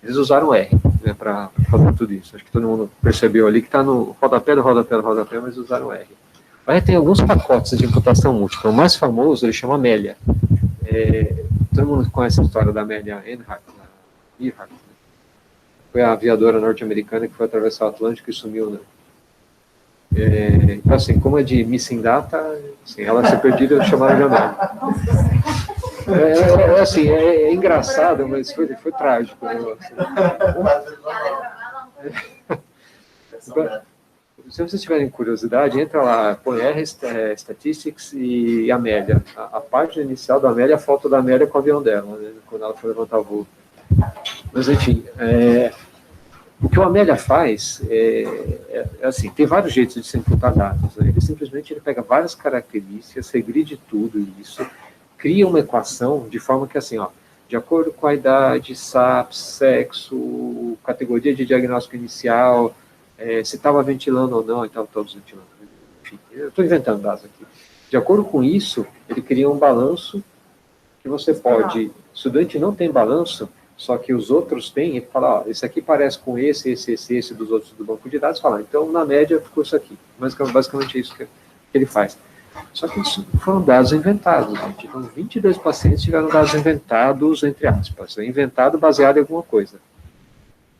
Eles usaram R, né, para fazer tudo isso. Acho que todo mundo percebeu ali que está no rodapé, mas usaram R. O R tem alguns pacotes de imputação múltipla. O mais famoso, ele chama Amélia. Todo mundo conhece a história da Amélia Earhart. Né? Foi a aviadora norte-americana que foi atravessar o Atlântico e sumiu, né? Então, assim, como é de missing data, assim, ela ser perdida, chamaram de Amélia. Assim, é engraçado, mas foi trágico. Né? Se vocês tiverem curiosidade, entra lá, põe R Statistics e Amélia. A página inicial da Amélia é a foto da Amélia com o avião dela, né, quando ela foi levantar o voo. Mas, enfim, O que o Amélia faz assim, tem vários jeitos de se imputar dados, né? Ele pega várias características, regride tudo isso, cria uma equação de forma que assim, ó, de acordo com a idade, SAP, sexo, categoria de diagnóstico inicial, se estava ventilando ou não, e estavam todos ventilando. Enfim, eu estou inventando dados aqui. De acordo com isso, ele cria um balanço que você pode... Estudante não tem balanço, só que os outros têm, ele fala, ó, esse aqui parece com esse dos outros do banco de dados, fala, então na média ficou isso aqui. Mas basicamente é isso que ele faz. Só que isso foram dados inventados, gente. Então, 22 pacientes tiveram dados inventados, entre aspas, inventado baseado em alguma coisa.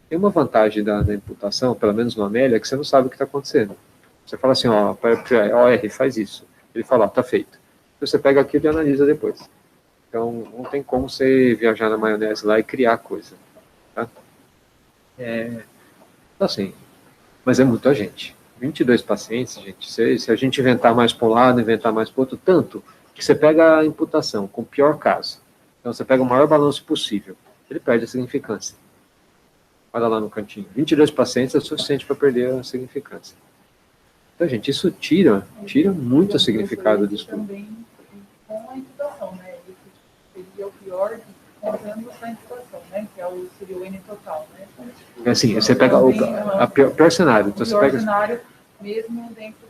Tem uma vantagem da imputação, pelo menos no Amélia, que você não sabe o que está acontecendo. Você fala assim, ó, OR, faz isso. Ele fala, ó, tá feito. Você pega aquilo e analisa depois. Então, não tem como você viajar na maionese lá e criar coisa. Tá? Assim, mas é muita gente. 22 pacientes, gente. Se a gente inventar mais para um lado, inventar mais para o outro, tanto que você pega a imputação com o pior caso. Então, você pega o maior balanço possível. Ele perde a significância. Olha lá no cantinho. 22 pacientes é suficiente para perder a significância. Então, gente, isso tira muito o significado do estudo. Também com a imputação, né? Ele seria o pior contando a imputação, né? Que seria o N total, né? Assim, você pega o pior cenário. Então, você pega... cenário mesmo dentro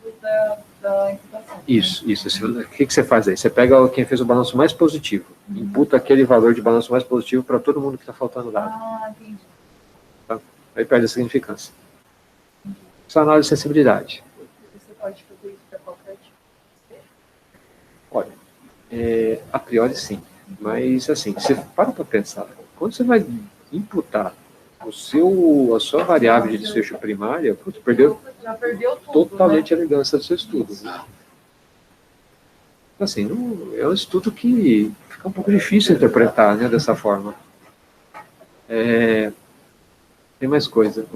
da imputação. Isso. O que você faz aí? Você pega quem fez o balanço mais positivo, imputa aquele valor de balanço mais positivo para todo mundo que está faltando dado. Ah, entendi. Tá? Aí perde a significância. Isso é análise de sensibilidade. Você pode fazer isso para qualquer tipo? Olha, a priori sim, mas assim, você para pensar, quando você vai imputar a sua variável de desfecho primária, putz, Já perdeu tudo, totalmente né? a elegância do seu estudo. Assim, é um estudo que fica um pouco difícil interpretar, né, dessa forma. Tem mais coisa.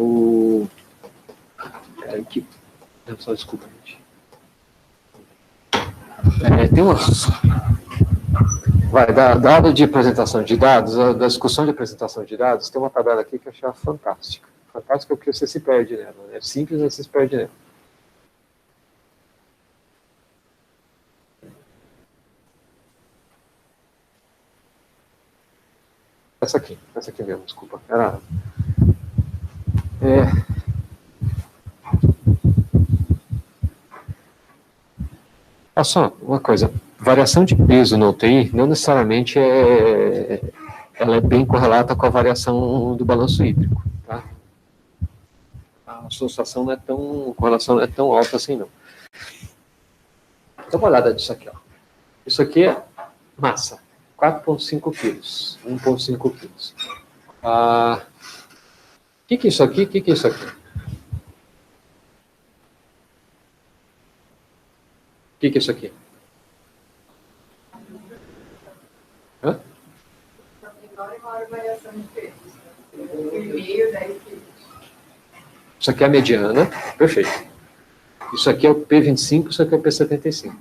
Só desculpa, gente. Tem umas... da aula de apresentação de dados, da discussão de apresentação de dados, tem uma tabela aqui que eu achei fantástica. Fantástica porque você se perde nela. É simples, mas você se perde nela. Essa aqui mesmo, desculpa. Olha só, uma coisa, variação de peso no UTI não necessariamente ela é bem correlata com a variação do balanço hídrico, tá? A associação correlação não é tão alta assim, não. Dá uma olhada disso aqui, ó. Isso aqui é massa, 4,5 quilos, 1,5 quilos. O que é isso aqui? O que é isso aqui? O que é isso aqui? Hã? Isso aqui é a mediana, perfeito. Isso aqui é o P25, isso aqui é o P75.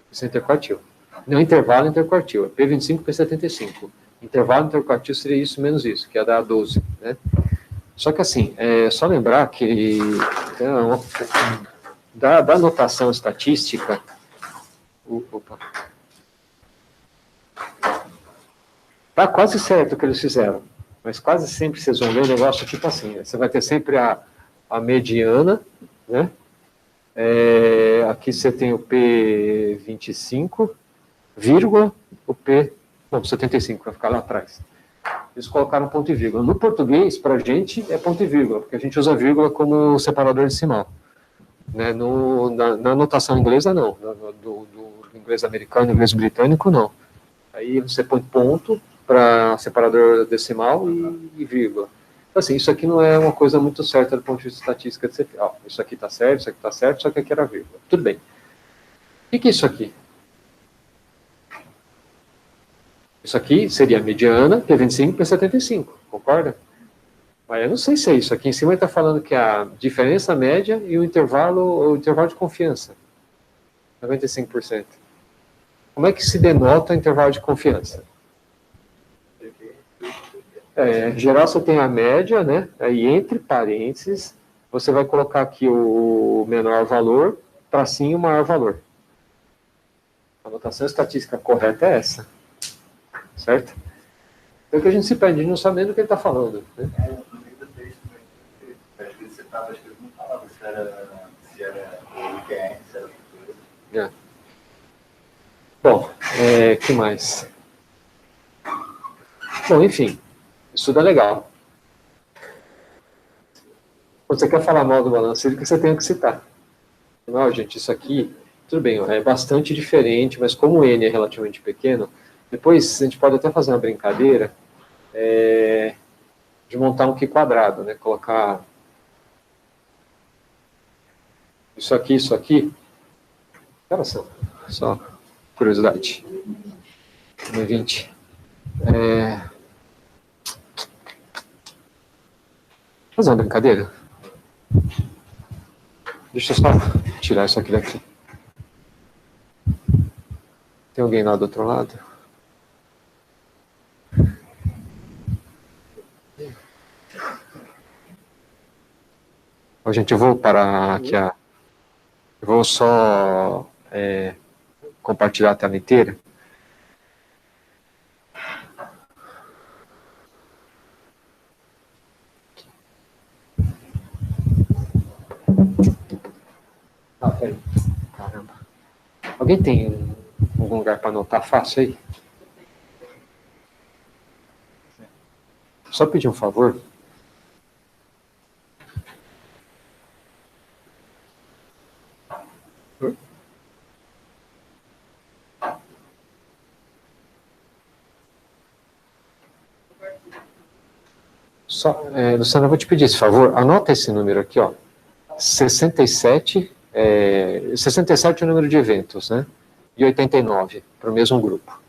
Isso é interquartil. Não intervalo interquartil, é P25, P75. Intervalo interquartil seria isso menos isso, que é da 12, né? Só que assim, só lembrar que da notação estatística, tá quase certo o que eles fizeram, mas quase sempre vocês vão ver um negócio tipo assim, você vai ter sempre a mediana, né? Aqui você tem o P25, vírgula, o P75, vai ficar lá atrás. Eles colocaram ponto e vírgula. No português, para a gente, é ponto e vírgula, porque a gente usa vírgula como separador decimal. Né? Na notação inglesa, não. Do inglês americano, inglês britânico, não. Aí você põe ponto para separador decimal e vírgula. Então, assim, isso aqui não é uma coisa muito certa do ponto de vista estatística. De você, isso aqui está certo, isso aqui está certo, só que aqui era vírgula. Tudo bem. O que é isso aqui? Isso aqui seria a mediana, P25, P75, concorda? Mas eu não sei se é isso. Aqui em cima ele está falando que a diferença média e o intervalo de confiança. 95%. Como é que se denota o intervalo de confiança? Geral você tem a média, né? Aí entre parênteses, você vai colocar aqui o menor valor, tracinho o maior valor. A notação estatística correta é essa. Certo? Então o que a gente se perde, a gente não sabe nem do que ele está falando. Né? No meio do texto, às vezes você estava escrito, não falava se era OKR, se era outra coisa. Bom, que mais? Bom, enfim, isso é legal. Quando você quer falar mal do balanço hídrico, você tem que citar. Não, gente, isso aqui, tudo bem, é bastante diferente, mas como o N é relativamente pequeno, depois a gente pode até fazer uma brincadeira de montar um Q quadrado, né? Colocar isso aqui. Cara, só curiosidade. 2020. Fazer uma brincadeira? Deixa eu só tirar isso aqui daqui. Tem alguém lá do outro lado? Ó, gente, eu vou parar aqui eu vou só compartilhar a tela inteira. Peraí. Caramba. Alguém tem algum lugar para anotar fácil aí? Só pedir um favor. Luciana, eu vou te pedir esse favor. Anota esse número aqui, ó. 67 é o número de eventos, né? E 89 para o mesmo grupo.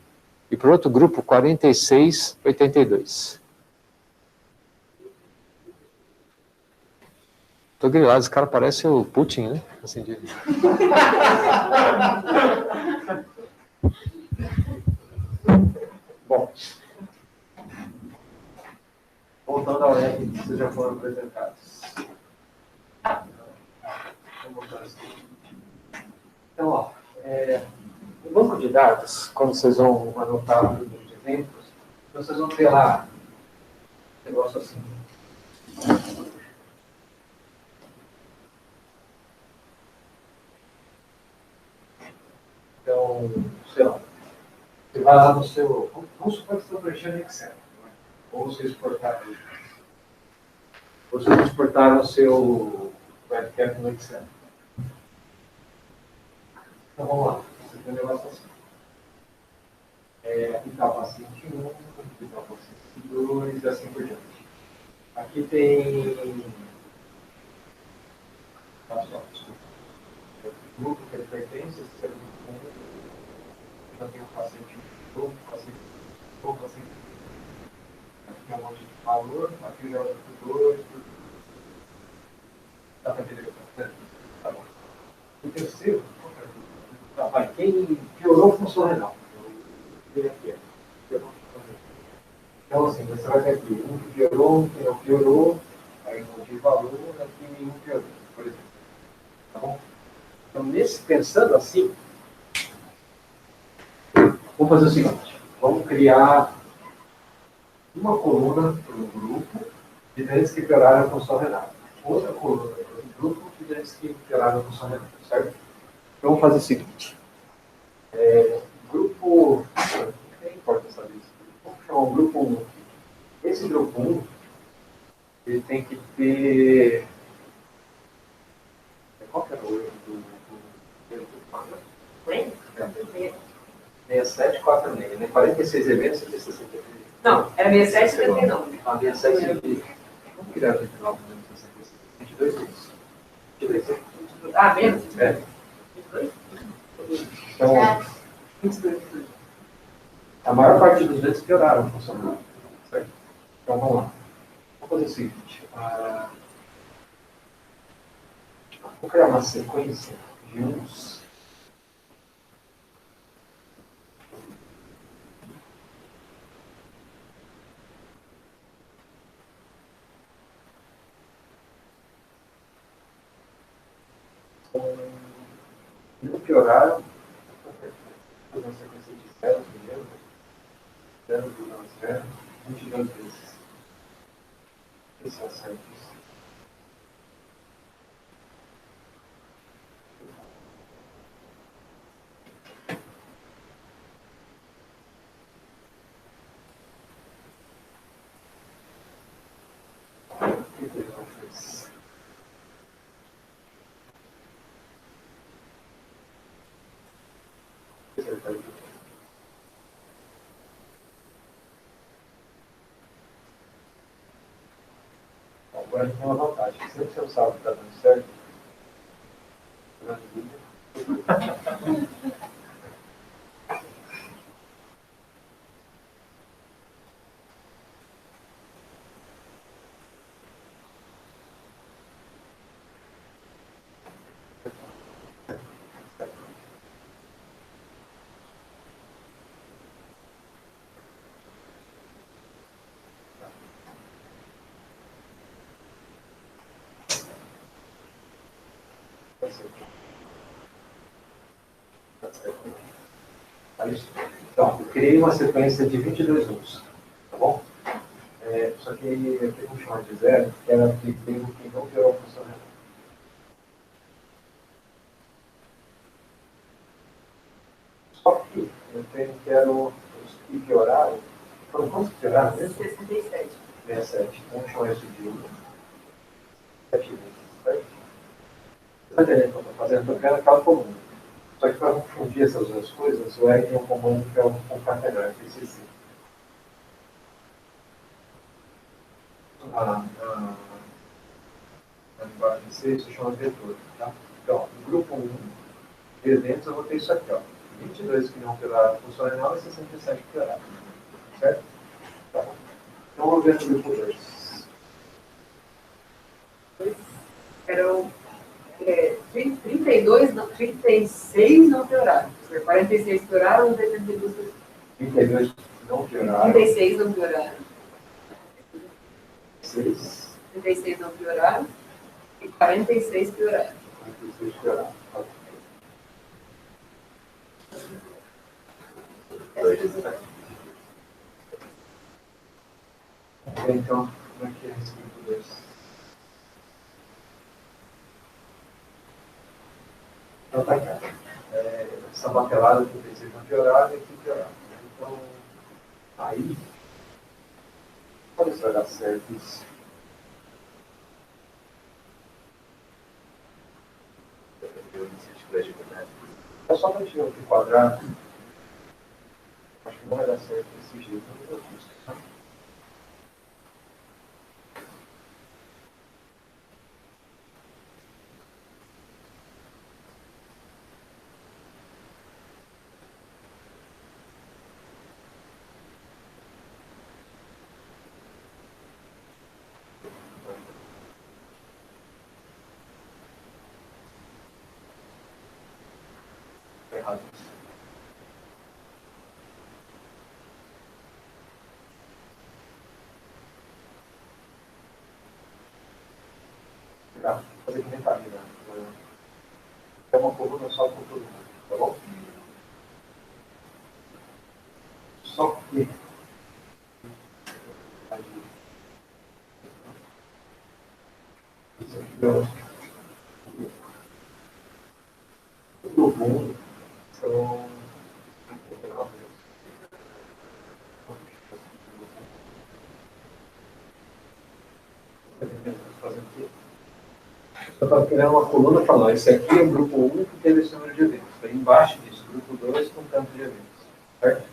E para o outro grupo, 46, 82. Tô grilado, esse cara parece o Putin, né? Assim de... Bom. Voltando ao REC, vocês já foram apresentados. Então, ó, no banco de dados, quando vocês vão anotar o número de eventos, vocês vão ter lá um negócio assim. Então, sei lá, você vai lá no seu... Vamos supor que você está preenchendo Excel. Né? Ou vocês exportaram o seu webcam no Excel. Então, vamos lá. Você tem um negócio assim. Aqui está o paciente 1, aqui está o paciente 2 e assim por diante. Aqui tem... O grupo que ele pertence, esse é o grupo 1. Já tem o paciente 1, o paciente 2, o paciente 3. Aqui tem um monte de valor, aqui é o grupo 2. Dá para entender o que eu Tá bom. O terceiro, quem piorou a função renal. Então, assim, você vai ter aqui um que piorou, um que não piorou, aí um de valor, aqui nenhum piorou, por exemplo. Tá bom? Então, pensando assim, vamos fazer o seguinte: vamos criar uma coluna para o grupo de doentes que pioraram a função renal. Outra coluna para o grupo de doentes que pioraram a função renal, certo? Então, vamos fazer o seguinte. Grupo... Não importa saber isso. Vamos chamar um grupo 1 aqui. Esse grupo 1, ele tem que ter... Qual que era o erro do 67, 46, né? 46 eventos e 63. Não, era 67 e 79. 67 e... Vamos criar aqui no 22 vezes. 22. Ah, mesmo? Então, a maior parte dos doentes pioraram a função renal. Certo? Então, vamos lá. Vamos fazer o seguinte. Vou criar uma sequência de uns. Não pioraram, na sequência de 0 primeiro, 0,0, 22 vezes. Esse é o certo. Agora a gente tem uma vantagem. Sempre que você não sabe o que está dando certo, então, eu criei uma sequência de 22 números, tá bom? Só que eu tenho que chamar de zero, que era que tem que não piorou a função renal. Só que eu quero os que pioraram. Foram quantos que pioraram mesmo? 67. 67. Vamos chamar isso de 7 vezes, certo? Você está entendendo o que eu estou fazendo? Estou criando aquela coluna. Só que para confundir essas duas coisas, o R tem um comando que é o concatenar, que é esse sim. Na linguagem C, isso chama vetor, tá? Então, no grupo 1, de eventos, eu vou ter isso aqui, ó. 22 que não pioraram a função renal e 67 que pioraram. Certo? Tá bom. Então, vamos ver no grupo 2. Eram 32, não, 36 não pioraram. 46 pioraram, 82 32 não pioraram. 36 não pioraram. 6. 36 não pioraram. E 46 pioraram. 46 pioraram. Tá bom. Então, como é que é esse grupo 2? Então, tá cá. Essa batelada que eu pensei não piorar e aqui piorar. Então, aí, olha se vai dar certo isso. É só para tirar aqui quadrado. Acho que não vai dar certo desse jeito. Não vou fazer. Errado. Tá, vou fazer que nem tá, né? É uma coluna só com todo mundo, tá bom? Só que isso aqui é o mundo são eu estava criando uma coluna falando, esse aqui é o grupo 1 que teve esse número de eventos. Aí embaixo disso, grupo 2 com tanto de eventos. Certo?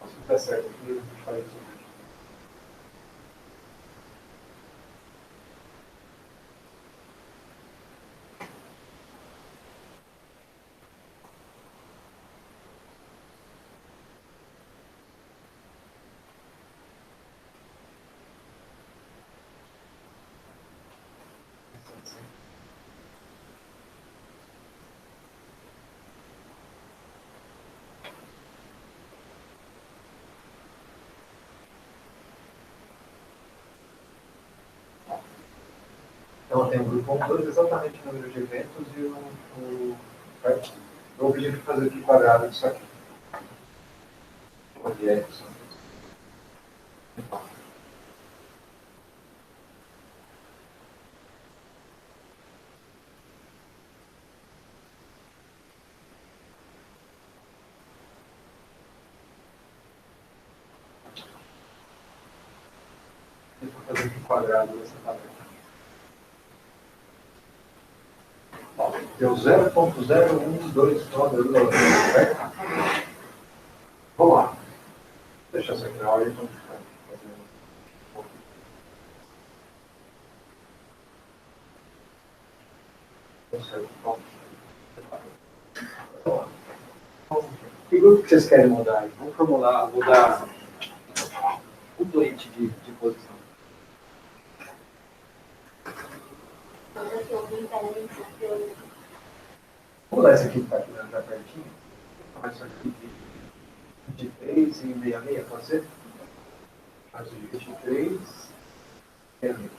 Se der certo aqui, a gente faz isso. Então, tem um grupo computador, exatamente o número de eventos e o objetivo de fazer aqui quadrado disso aqui. Onde é isso? Eu vou fazer aqui quadrado dessa tabela. Ó, deu 0.0122, certo? Vamos lá. Deixa isso aqui na ordem. Então, que grupo que vocês querem mudar aí? Vamos mudar o doente de posição. Vamos mudar esse aqui que está aqui já pertinho. Faz isso aqui de 23 e 66, pode ser? Faz de 23 e 66.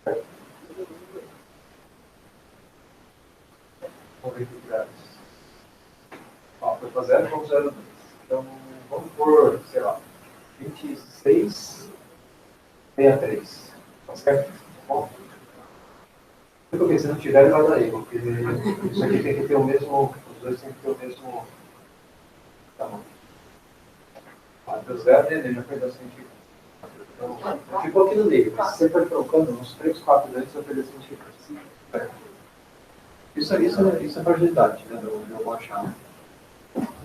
Certo. Vamos ver que dá isso. Ó, foi para 0.02. Então, vamos por, sei lá, 26, 63. Tá certo? Bom. Porque se não tiver, vai dar erro. Porque isso aqui tem que ter o mesmo. Os dois têm que ter o mesmo. Tá bom. Deu 0, ele já perdeu 150. Então, ficou aqui no meio. Mas se você for trocando uns 3, 4 dedos, vai perder 150. Isso é fragilidade, né? Eu vou achar.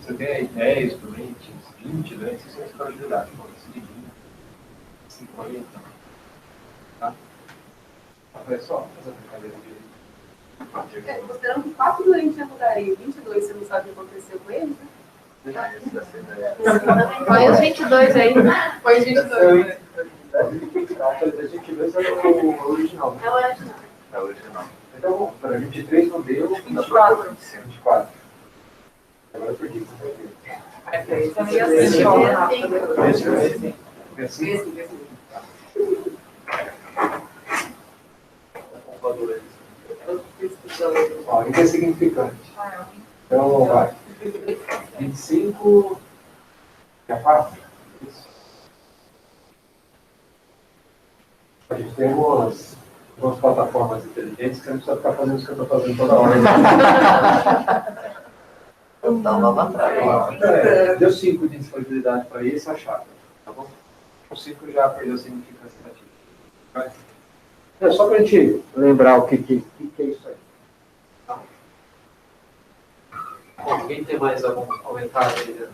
Você tem aí 10 doentes, 20 doentes, isso é fragilidade. Pode ser de 20, 50. Tá? Olha só, essa brincadeira de. Considerando que 4 doentes já mudaram e 22 você não sabe o que aconteceu com eles, né? Põe os 22 aí. Foi 22, né? Os 22 é o original. É o original. É o original. Então, para 23 não deu. 24. 24. Agora eu perdi. Isso é meio assim, ó. Ó, isso é significante. Então, vai. 25. É fácil? A gente tem algumas plataformas inteligentes que você não precisa ficar fazendo isso que eu estou fazendo toda hora. Dá uma vantagem. Deu 5 de disponibilidade para esse achado. Tá bom? O 5 já perdeu significância nativa. É só para a gente lembrar o que é isso aí. Tá? Bom, alguém tem mais algum comentário aí? Né?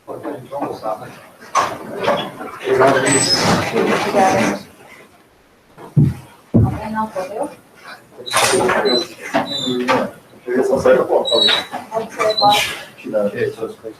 Vamos almoçar, né? Alguém não comeu? Eu só saio com a Pode ser igual. tirar as coisas.